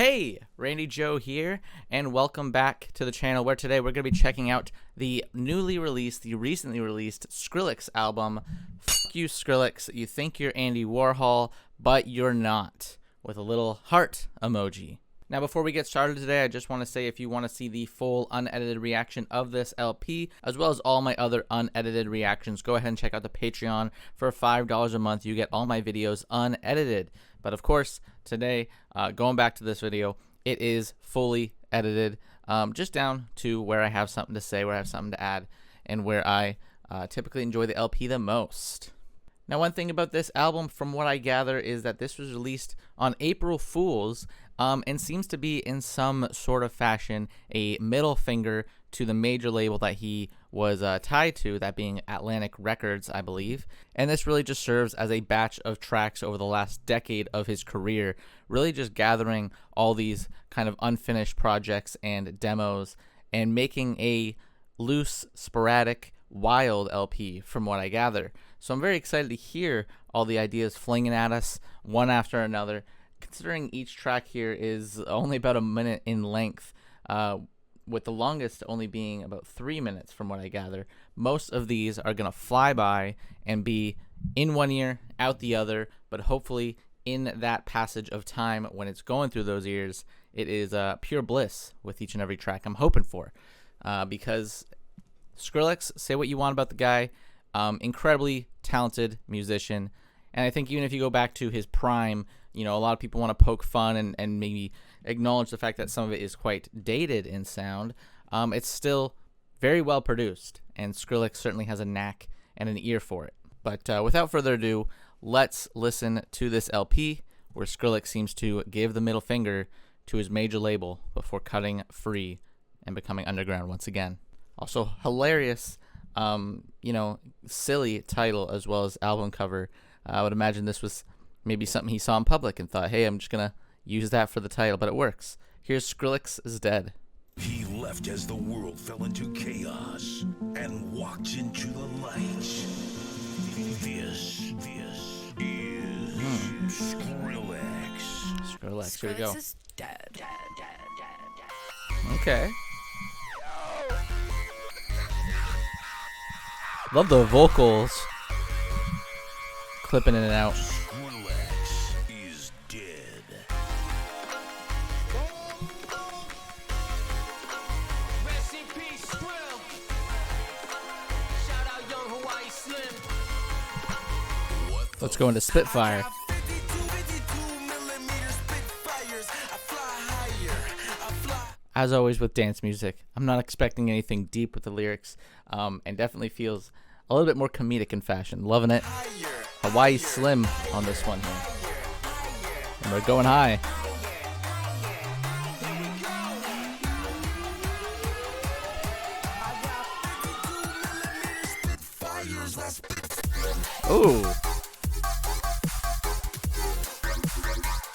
Hey, Randy Joe here, and welcome back to the channel where today we're going to be checking out the recently released Skrillex album, Fuck You Skrillex, You Think You're Andy Warhol, But You're Not, with a little heart emoji. Now before we get started today, I just want to say if you want to see the full unedited reaction of this LP, as well as all my other unedited reactions, go ahead and check out the Patreon. For $5 a month, you get all my videos unedited. But of course, today, going back to this video, it is fully edited, just down to where I have something to say, where I have something to add, and where I typically enjoy the LP the most. Now, one thing about this album, from what I gather, is that this was released on April Fool's, and seems to be in some sort of fashion a middle finger to the major label that he was tied to, that being Atlantic Records, I believe. And this really just serves as a batch of tracks over the last decade of his career, really just gathering all these kind of unfinished projects and demos and making a loose, sporadic, wild LP, from what I gather. So I'm very excited to hear all the ideas flinging at us one after another, considering each track here is only about a minute in length, with the longest only being about 3 minutes from what I gather. Most of these are going to fly by and be in one ear, out the other, but hopefully in that passage of time when it's going through those ears, it is pure bliss with each and every track I'm hoping for. Because Skrillex, say what you want about the guy, incredibly talented musician, and I think even if you go back to his prime, you know, a lot of people want to poke fun and maybe acknowledge the fact that some of it is quite dated in sound. It's still very well produced, and Skrillex certainly has a knack and an ear for it. But without further ado, let's listen to this LP where Skrillex seems to give the middle finger to his major label before cutting free and becoming underground once again. Also hilarious, you know, silly title as well as album cover. I would imagine this was maybe something he saw in public and thought, hey, I'm just going to use that for the title, but it works. Here's Skrillex is Dead. He left as the world fell into chaos and walked into the light. This is Skrillex. Skrillex, here we go. Is dead. Okay. Love the vocals. Clipping in and out. Skrillex is dead. Rest in peace, Skrill. Shout out young Hawaii Slim. Let's go into Spitfire. As always with dance music, I'm not expecting anything deep with the lyrics, and definitely feels a little bit more comedic in fashion. Loving it. Hawaii Slim on this one here. And we're going high. Ooh.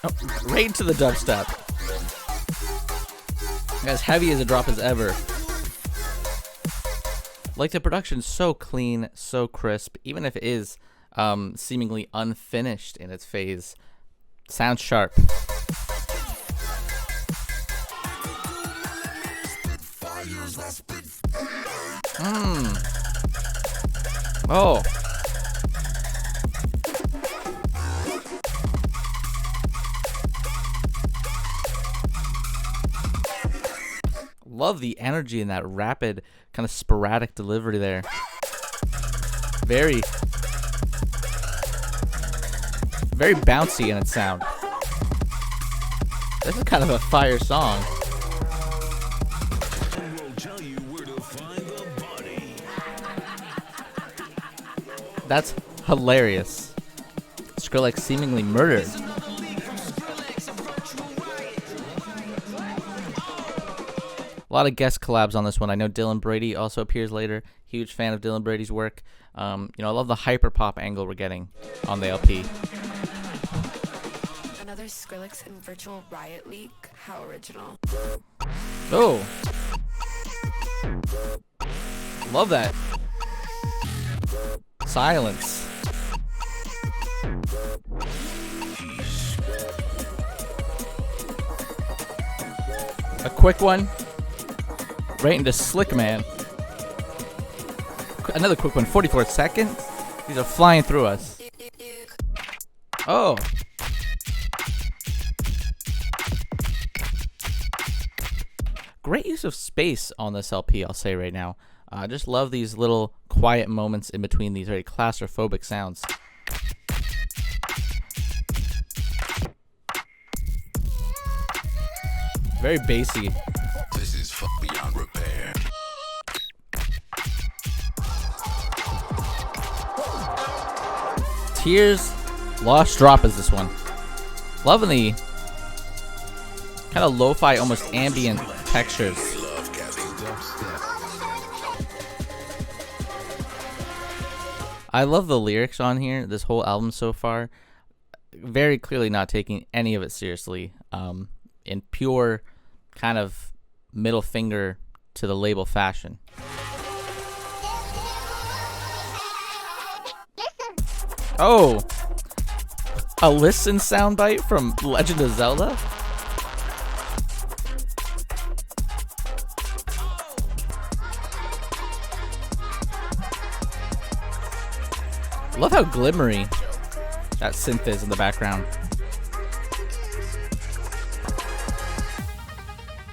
Oh, right into the dubstep. As heavy as a drop as ever. Like, the production's so clean, so crisp, even if it is seemingly unfinished in its phase. Sounds sharp. Oh. Love the energy in that rapid, kind of sporadic delivery there. Very bouncy in its sound. This is kind of a fire song. We'll tell you where to find the body. That's hilarious. Skrillex seemingly murdered. A lot of guest collabs on this one. I know Dylan Brady also appears later. Huge fan of Dylan Brady's work. You know, I love the hyper pop angle we're getting on the LP. Another Skrillex and Virtual Riot leak. How original. Oh. Love that. Silence. quick one. Right into Slick Man. Another quick one. 44 seconds. These are flying through us. Oh. Great use of space on this LP, I'll say right now. I just love these little quiet moments in between these very claustrophobic sounds. Very bassy. This is fuck beyond repair. Tears, Lost Drop is this one. Loving the kind of lo-fi, almost ambient textures. I love the lyrics on here, this whole album so far. Very clearly not taking any of it seriously. In pure kind of middle finger to the label fashion. Oh! A listen soundbite from Legend of Zelda? Love how glimmery that synth is in the background.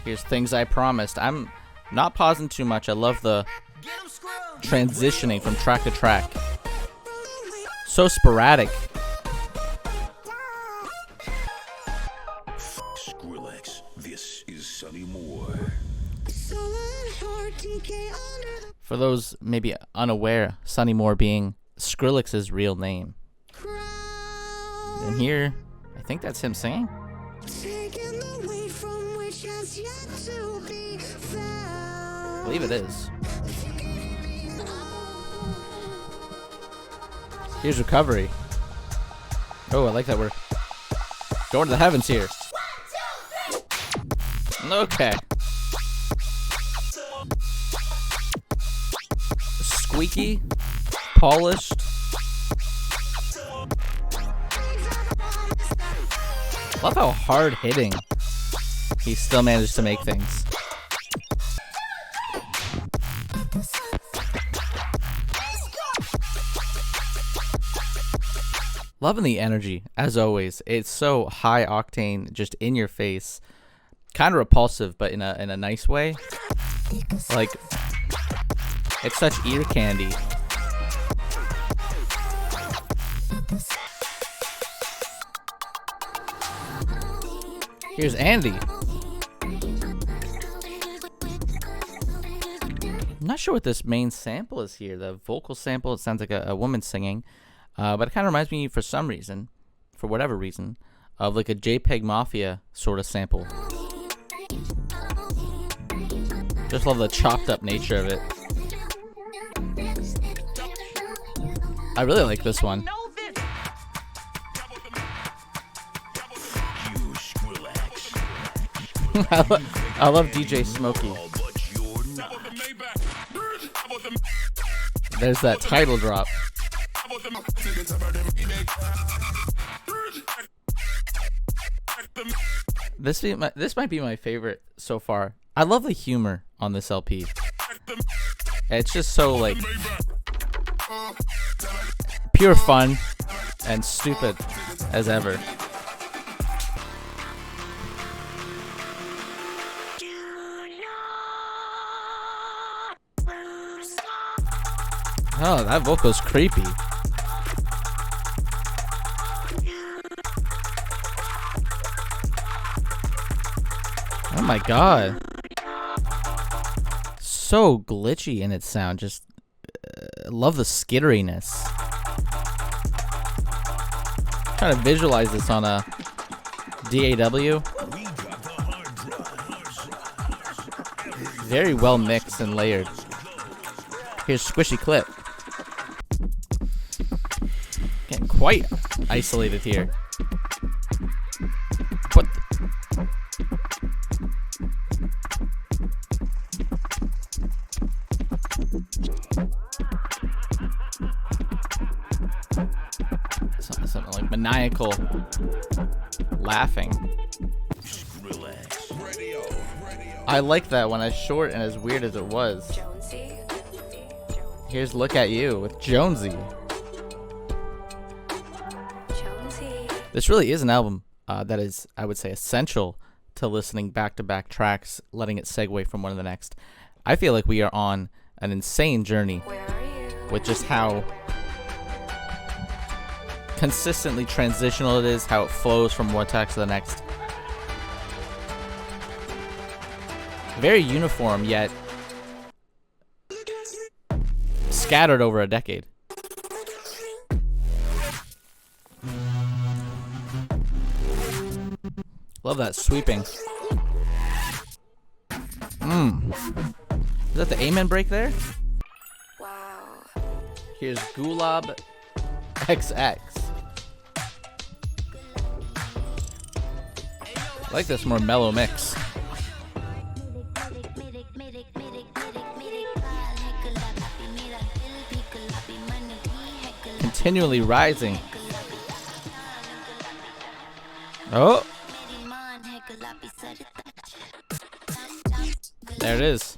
Here's Things I Promised. I'm not pausing too much. I love the transitioning from track to track. So sporadic. Skrillex, this is Sonny Moore. For those maybe unaware, Sonny Moore being Skrillex's real name. And here, I think that's him singing. I believe it is. Here's Recovery. Oh, I like that we're going to the heavens here. Okay. Squeaky, polished. Love how hard hitting he still managed to make things. Loving the energy, as always. It's so high octane, just in your face. Kind of repulsive, but in a nice way. Like, it's such ear candy. Here's Andy. I'm not sure what this main sample is here. The vocal sample, it sounds like a woman singing. But it kind of reminds me, for some reason, for whatever reason, of like a JPEG Mafia sort of sample. Just love the chopped up nature of it. I really like this one. I love DJ Smokey. There's that title drop. This might be my favorite so far. I love the humor on this LP. It's just so like pure fun and stupid as ever. Oh, that vocal's creepy. Oh my god. So glitchy in its sound. Just love the skitteriness. Trying to visualize this on a DAW. Very well mixed and layered. Here's Squishy Clip. Getting quite isolated here. What something like maniacal laughing. Skrillex. Radio. I like that one, as short and as weird as it was. Jonesy. Here's Look at You with Jonesy. Jonesy. This really is an album that is, I would say, essential to listening back-to-back tracks, letting it segue from one to the next. I feel like we are on an insane journey Where are you? with just how consistently transitional it is, how it flows from one track to the next. Very uniform, yet scattered over a decade. Love that sweeping. Is that the amen break there? Wow. Here's Gulab XX. I like this more mellow mix. Continually rising. Oh! There it is.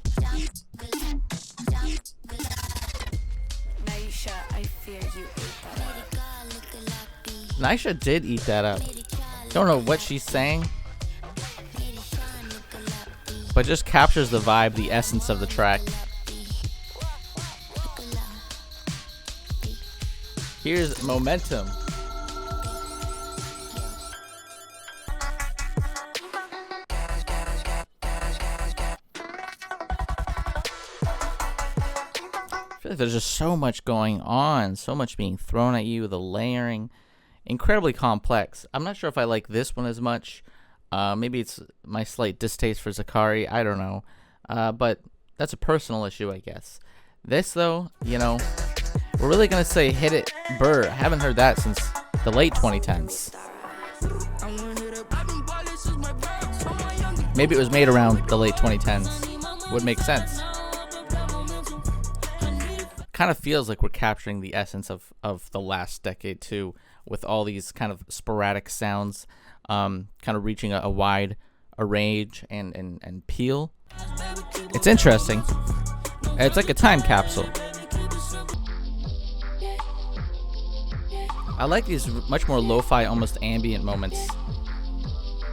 Naisha, I fear you ate that up. Naisha did eat that up. Don't know what she's saying, but just captures the vibe, the essence of the track. Here's Momentum. I feel like there's just so much going on, so much being thrown at you, the layering, incredibly complex. I'm not sure if I like this one as much. Maybe it's my slight distaste for Zakari, I don't know. But that's a personal issue, I guess. This, though, you know, we're really going to say hit it, Burr. I haven't heard that since the late 2010s. Maybe it was made around the late 2010s. Would make sense. Kind of feels like we're capturing the essence of the last decade, too, with all these kind of sporadic sounds, kind of reaching a wide range and peel. It's interesting. It's like a time capsule. I like these much more lo-fi, almost ambient moments.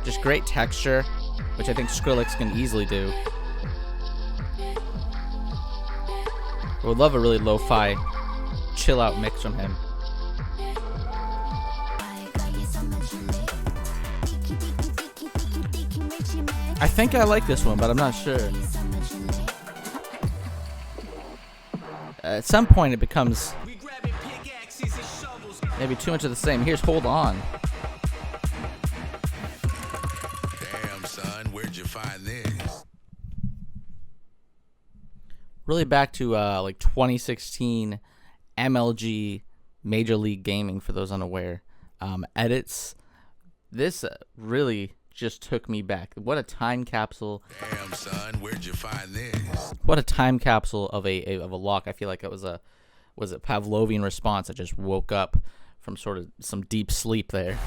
Just great texture, which I think Skrillex can easily do. I would love a really lo-fi, chill-out mix from him. I think I like this one, but I'm not sure. At some point, it becomes maybe too much of the same. Here's Hold On. Damn, son, where'd you find this? Really back to like 2016 MLG Major League Gaming, for those unaware. Edits. This really just took me back. What a time capsule. Damn, son, where'd you find this? What a time capsule of a lock. I feel like it was a Pavlovian response. I just woke up from sort of some deep sleep there.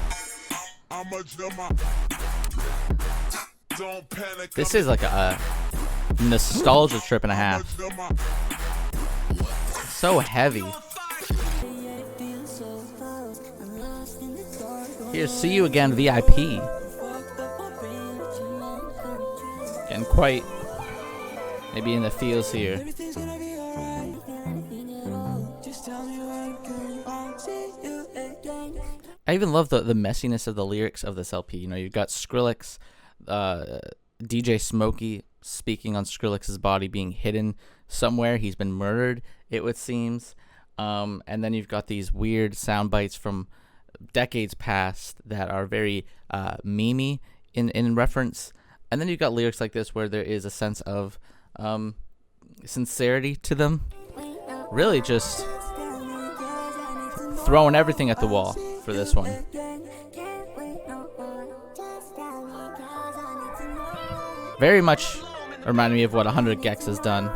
This is like a nostalgia trip and a half. So heavy. Here's See You Again VIP. Getting quite maybe in the feels here. I even love the messiness of the lyrics of this LP. You know, you've got Skrillex, DJ Smokey speaking on Skrillex's body being hidden somewhere. He's been murdered, it would seems. And then you've got these weird sound bites from decades past that are very memey in reference. And then you've got lyrics like this where there is a sense of sincerity to them. Really just throwing everything at the wall for this one. Very much reminded me of what 100 Gex has done.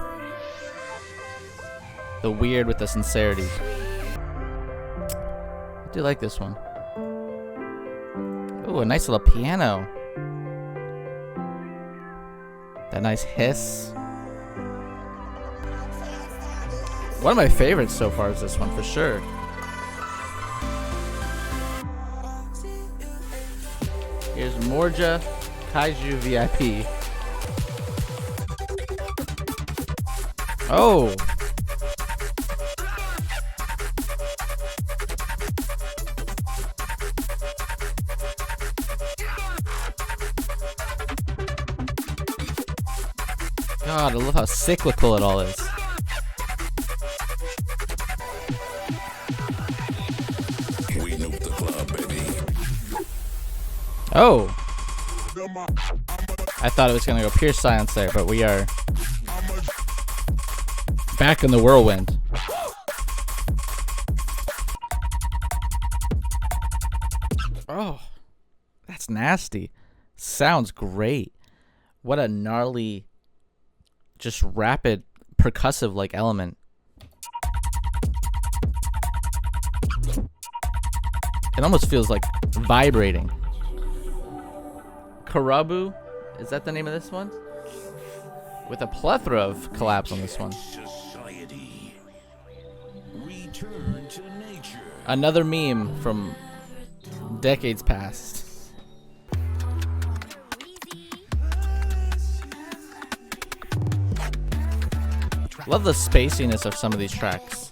The weird with the sincerity. I do like this one. Ooh, a nice little piano. That nice hiss. One of my favorites so far is this one for sure. Here's Morja Kaiju VIP. Oh. God, I love how cyclical it all is. We nuke the club, baby. Oh. I thought it was going to go pure silence there, but we are back in the whirlwind. Oh, that's nasty. Sounds great. What a gnarly, just rapid, percussive like element. It almost feels like vibrating. Karabu, is that the name of this one? With a plethora of collabs on this one. Society. Return to nature. Another meme from decades past. Love the spaciness of some of these tracks.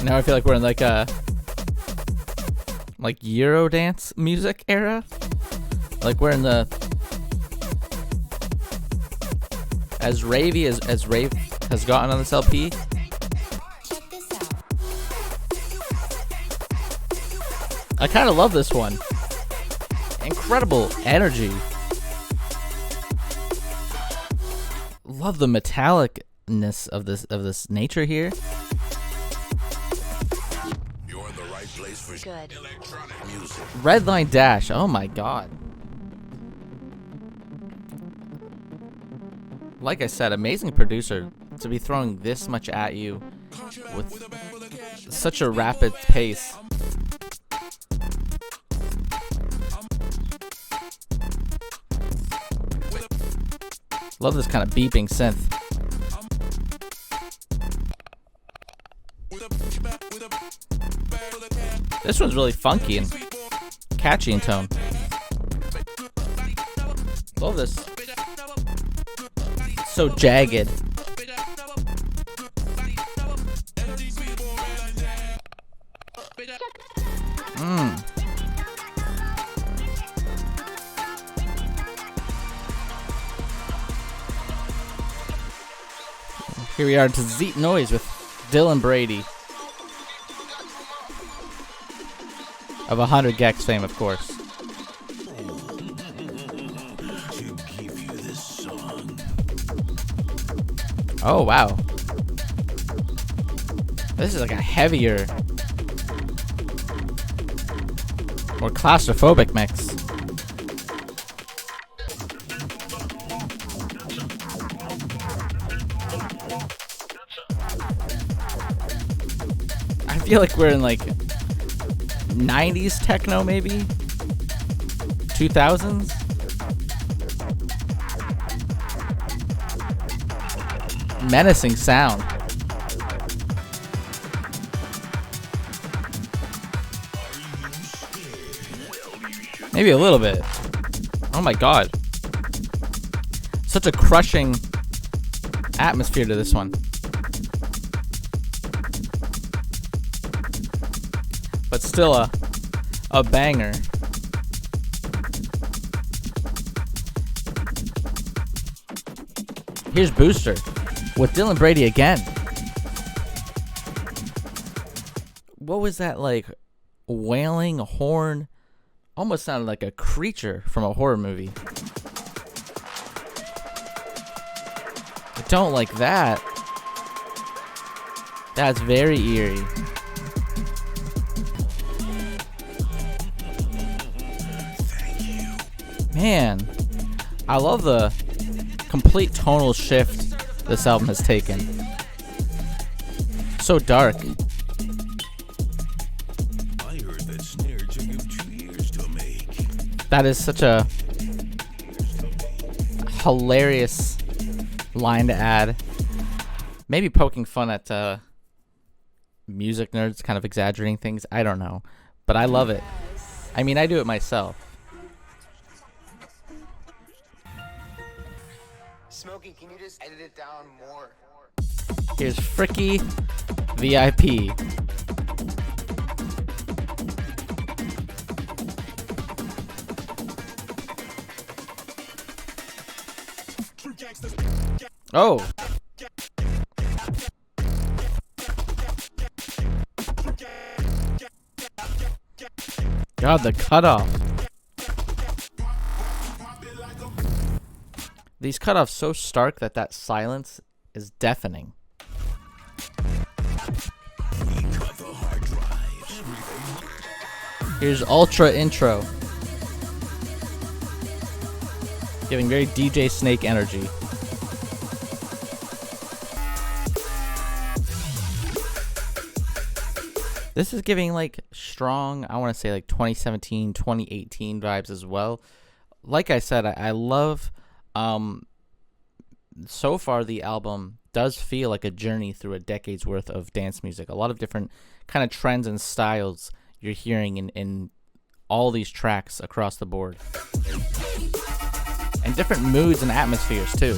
Now I feel like we're in like a Eurodance music era. Like we're in the as ravey as rave has gotten on this LP. I kind of love this one. Incredible energy. Love the metallicness of this nature here. You're in the right place for good electronic music. Redline Dash. Oh my god. Like I said, amazing producer to be throwing this much at you with such a rapid pace. Love this kind of beeping synth. This one's really funky and catchy in tone. Love this. So jagged. Here we are to Zeet Noise with Dylan Brady of 100 Gex fame, of course. To give you this song. Oh wow, this is like a heavier, more claustrophobic mix. I feel like we're in like 90s techno, maybe 2000s. Menacing sound. Maybe a little bit. Oh my god. Such a crushing atmosphere to this one. But still a banger. Here's Booster with Dylan Brady again. What was that like wailing horn? Almost sounded like a creature from a horror movie. I don't like that. That's very eerie. Man, I love the complete tonal shift this album has taken. So dark. I heard that snare took him That is such a hilarious line to add. Maybe poking fun at music nerds, kind of exaggerating things. I don't know. But I love it. I mean, I do it myself. Smokey, can you just edit it down more? Here's Fricky VIP. Oh. God, the cutoff. These cutoffs so stark that that silence is deafening. Here's Ultra Intro. Giving very DJ Snake energy. This is giving like strong, I want to say like 2017, 2018 vibes as well. Like I said, I love, so far the album does feel like a journey through a decade's worth of dance music. A lot of different kind of trends and styles you're hearing in all these tracks across the board. And different moods and atmospheres too.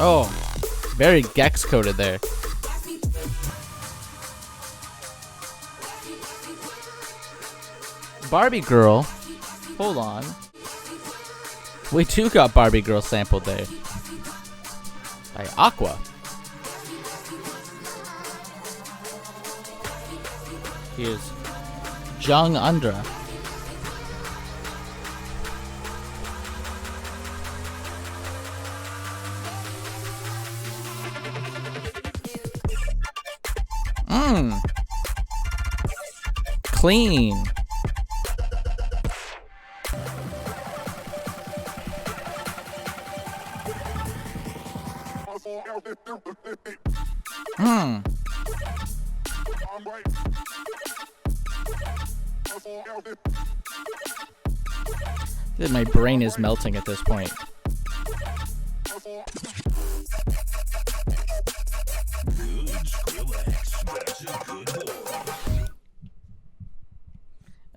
Oh, very Gex coded there. Barbie Girl. Hold on. We too got Barbie Girl sampled there. By Aqua. Here's Jung Undra. Clean. My brain is melting at this point.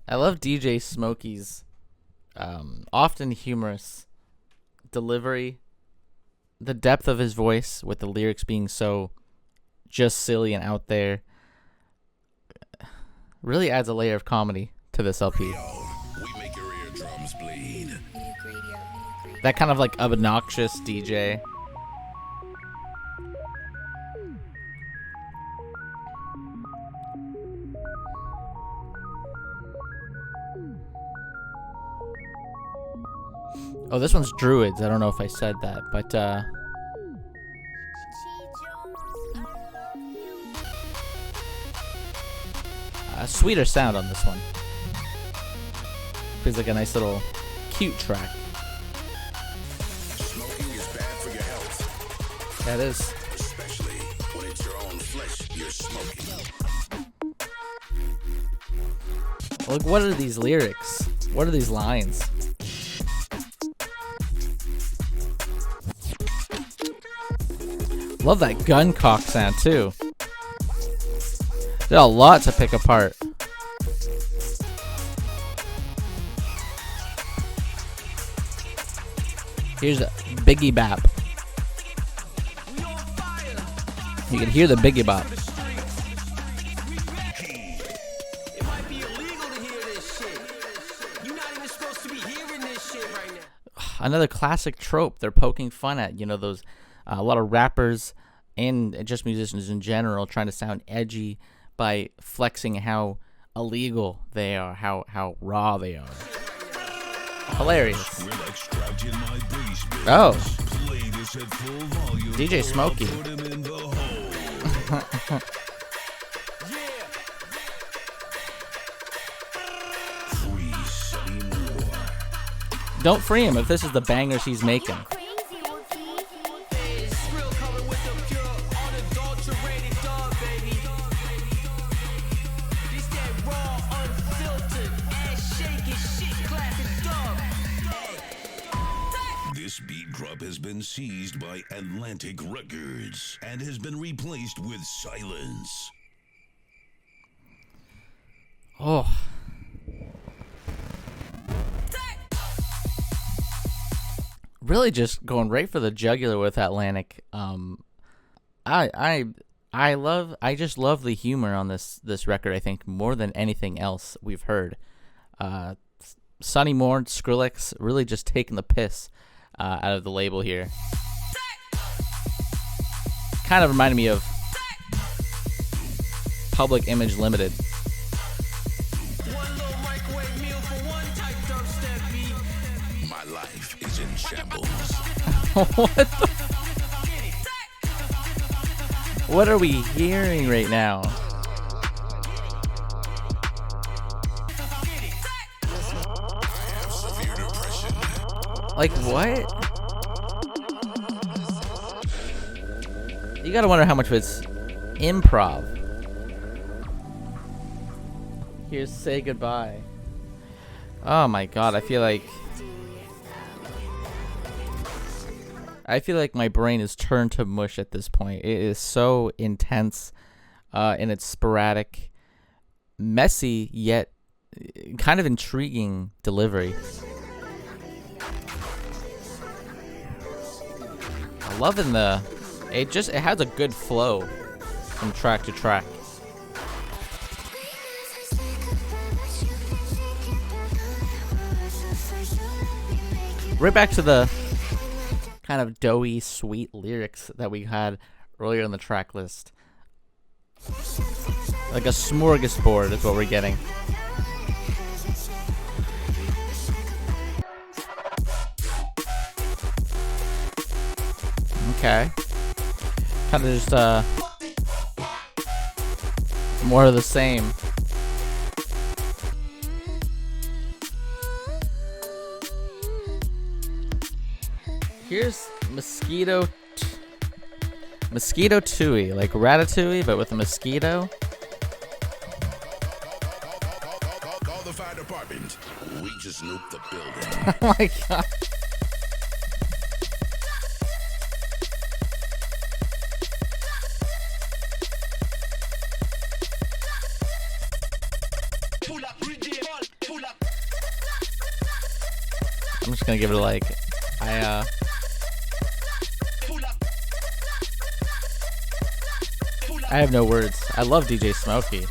I love DJ Smokey's often humorous delivery, the depth of his voice with the lyrics being so just silly and out there. Really adds a layer of comedy to this LP. We make your eardrums bleed. That kind of like obnoxious DJ. Oh, this one's Druids. I don't know if I said that, but a sweeter sound on this one. Feels like a nice little cute track. Smoking is bad for your health, That is. especially when it's your own flesh you're smoking. Look, what are these lyrics? What are these lines? Love that gun cock sound too. There's a lot to pick apart. Here's a Biggie Bap. You can hear the Biggie Bop. It might be illegal to hear this shit. You're not even supposed to be hearing this shit right now. Another classic trope they're poking fun at. You know, those a lot of rappers and just musicians in general trying to sound edgy by flexing how illegal they are, how raw they are. Hilarious. Oh, DJ Smokey. Don't free him if this is the bangers he's making. This beat drop has been seized by Atlantic Records and has been replaced with silence. Oh. Really just going right for the jugular with Atlantic. I just love the humor on this record, I think, more than anything else we've heard. Sonny Moore, Skrillex, really just taking the piss out of the label here. Kind of reminded me of Public Image Limited. My life is in shambles. What are we hearing right now? Like, what? You gotta wonder how much of it's improv. Here's Say Goodbye. Oh my god, I feel like my brain is turned to mush at this point. It is so intense in its sporadic, messy, yet kind of intriguing delivery. I'm loving it has a good flow from track to track. Right back to the kind of doughy, sweet lyrics that we had earlier in the track list. Like a smorgasbord is what we're getting. Okay. Kind of just more of the same. Here's Mosquito Tui, like Ratatouille, but with a mosquito. Call the fire department. We just nuked the building. Oh my god. I'm just gonna give it a like. I have no words. I love DJ Smokey.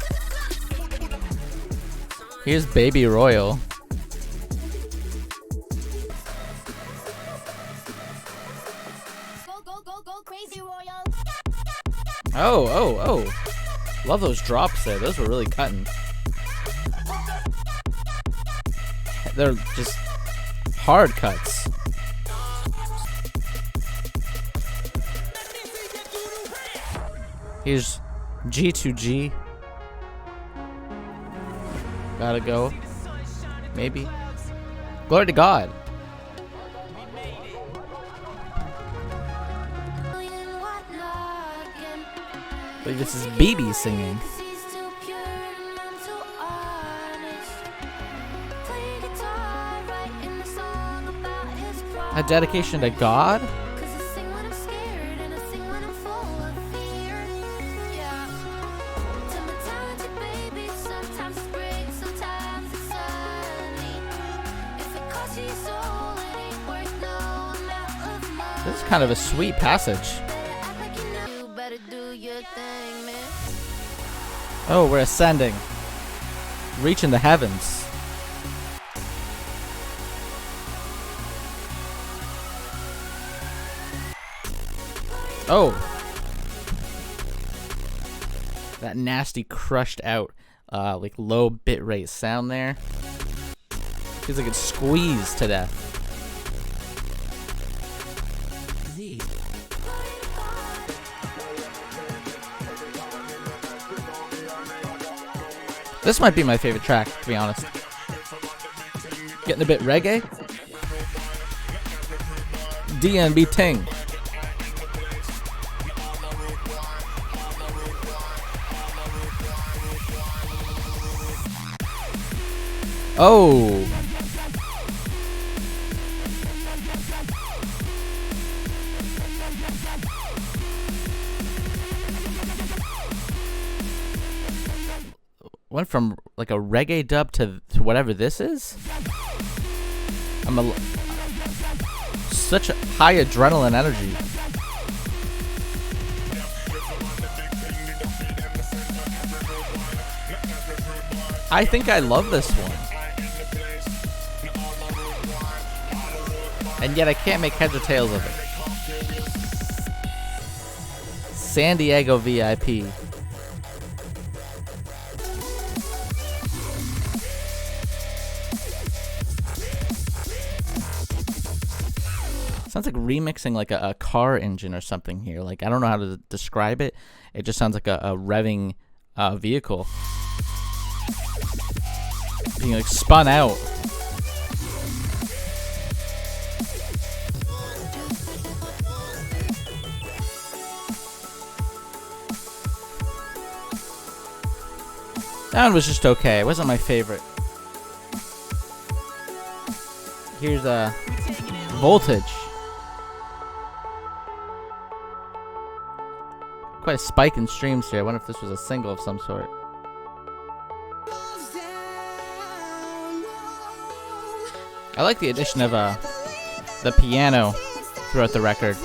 Here's Baby Royal. Go crazy, Royal. Oh. Love those drops there. Those were really cutting. They're just hard cuts. Here's G2G. Gotta go. Maybe. Glory to God. I believe this is BB singing. A dedication to God? This is kind of a sweet passage. Oh, we're ascending. Reaching the heavens. Oh. That nasty crushed out like low bitrate sound there. Feels like it's squeezed to death. This might be my favorite track, to be honest. Getting a bit reggae. DNB Ting. Oh. went from like a reggae dub to whatever this is. Such a high adrenaline energy. I think I love this one. And yet I can't make heads or tails of it. San Diego VIP. Sounds like remixing like a car engine or something here. Like, I don't know how to describe it. It just sounds like a revving vehicle being like spun out. That one was just okay. It wasn't my favorite. Here's Voltage. Quite a spike in streams here. I wonder if this was a single of some sort. I like the addition of the piano throughout the record.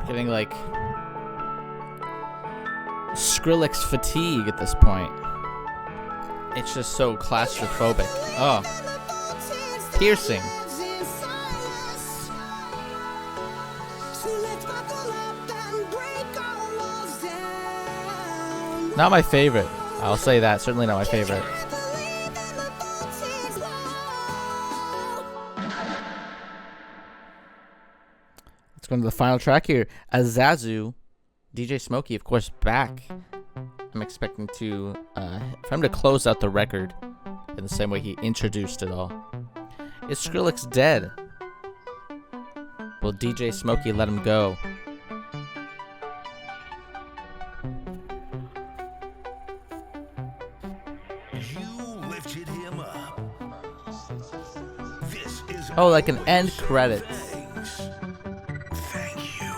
Getting like Skrillex fatigue at this point. It's just so claustrophobic. Oh, piercing. Not my favorite. I'll say that. Certainly not my favorite. Let's go to the final track here. Azazu, DJ Smokey, of course, back. I'm expecting for him to close out the record in the same way he introduced it all. Is Skrillex dead? Will DJ Smokey let him go? You lifted him up. This is Oh, like an end credit. Thanks. Thank you.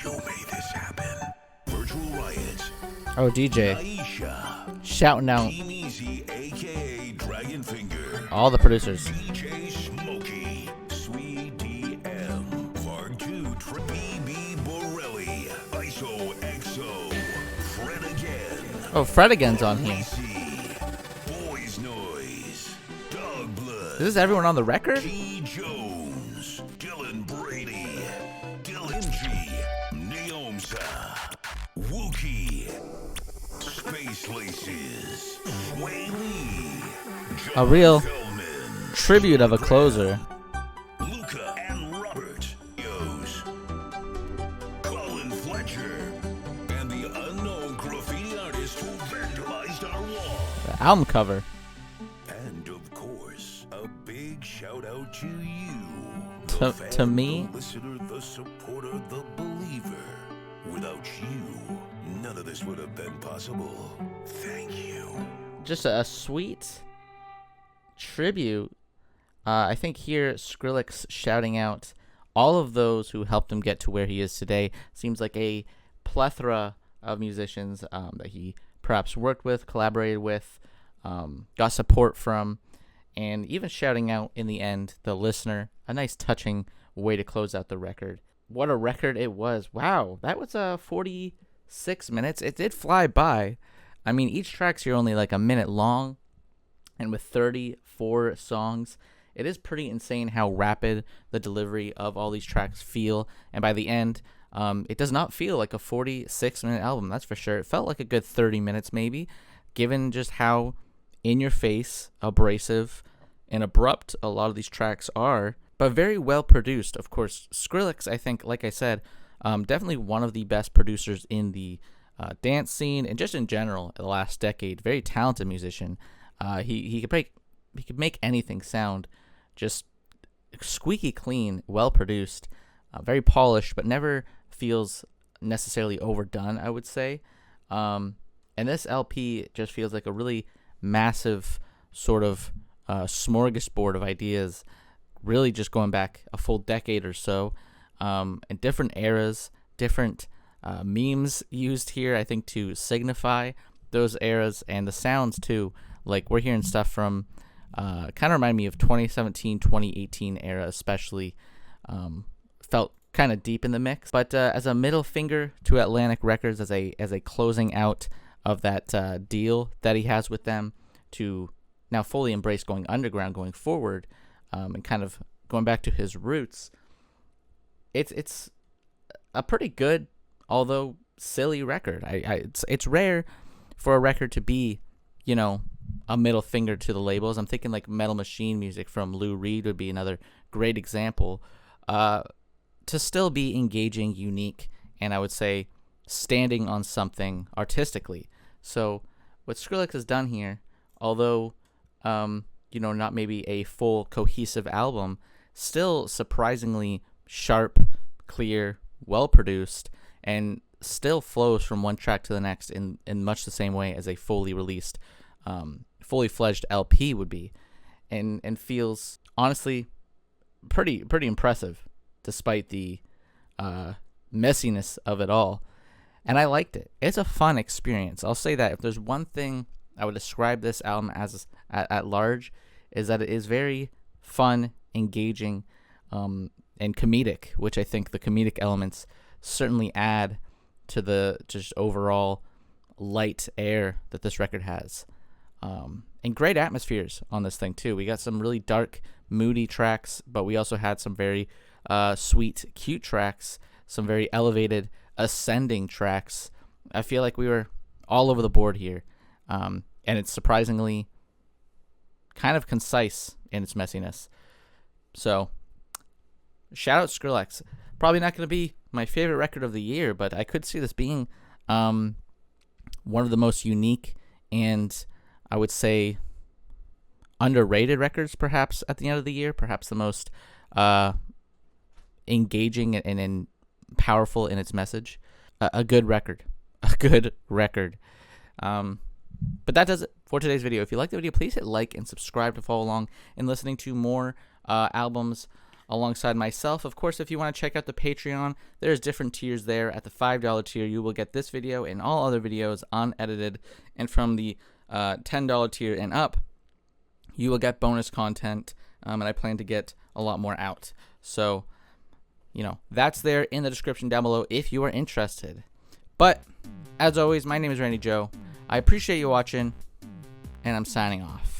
You made this happen. Virtual Riot. Oh, DJ. Aisha. Shouting out Team Easy, aka Dragonfinger. all the producers. DJ Smokey. Sweet DM. Varg 2. BB Borelli. ISO XO. Fred again. Oh, Fred again's on here. Boys Noise. Dog Blood. Is this everyone on the record? T. Jones, Dylan Brady, Dylan G, Neomsa, Wookie, Space Laces, Wei Lee, A real Feldman, tribute of a closer. Luca and Robert, Yos, Colin Fletcher, and the unknown graffiti artist who vandalized our wall. The album cover. And of course, a big shout out to you. To- The fan, to me? the listener, the supporter, the believer. Without you, none of this would have been possible. Thank you. Just a sweet tribute. I think here Skrillex shouting out all of those who helped him get to where he is today. Seems like a plethora of musicians that he perhaps worked with, collaborated with, got support from, and even shouting out in the end the listener. A nice touching way to close out the record. What a record it was. Wow, that was 46 minutes. It did fly by. I mean, each track's here only like a minute long, and with 34 songs, it is pretty insane how rapid the delivery of all these tracks feel. And by the end, it does not feel like a 46-minute album, that's for sure. It felt like a good 30 minutes maybe, given just how in-your-face, abrasive, and abrupt a lot of these tracks are, but very well produced. Of course, Skrillex, I think, like I said, definitely one of the best producers in the dance scene and just in general the last decade. Very talented musician. He could make anything sound just squeaky clean, well produced, very polished, but never feels necessarily overdone, I would say. And this LP just feels like a really massive sort of smorgasbord of ideas, really just going back a full decade or so, in different eras, different memes used here, I think, to signify those eras, and the sounds too. Like, we're hearing stuff from kind of remind me of 2017, 2018 era, especially. Felt kind of deep in the mix, but as a middle finger to Atlantic Records, as a closing out of that deal that he has with them to now fully embrace going underground, going forward, and kind of going back to his roots. It's a pretty good, although silly record. It's rare for a record to be, you know, a middle finger to the labels. I'm thinking like Metal Machine music from Lou Reed would be another great example. To still be engaging, unique, and I would say standing on something artistically. So what Skrillex has done here, although you know, not maybe a full cohesive album, still surprisingly sharp, clear, well produced, and still flows from one track to the next in much the same way as a fully released, fully fledged LP would be, and feels honestly pretty impressive despite the messiness of it all. And I liked it. It's a fun experience. I'll say that if there's one thing I would describe this album as at large, is that it is very fun, engaging, and comedic, which I think the comedic elements certainly add to the just overall light air that this record has. And great atmospheres on this thing too. We got some really dark, moody tracks, but we also had some very sweet, cute tracks, some very elevated, ascending tracks. I feel like we were all over the board here, and it's surprisingly kind of concise in its messiness. So, shout out Skrillex. Probably not going to be my favorite record of the year, but I could see this being one of the most unique and, I would say, underrated records perhaps at the end of the year. Perhaps the most engaging and powerful in its message. A good record. A good record. But that does it for today's video. If you like the video, please hit like and subscribe to follow along in listening to more albums alongside myself. Of course, if you want to check out the Patreon, there's different tiers there. At the $5 tier, you will get this video and all other videos unedited. And from the $10 tier and up, you will get bonus content, and I plan to get a lot more out. So, you know, that's there in the description down below if you are interested. But, as always, my name is Randy Joe. I appreciate you watching, and I'm signing off.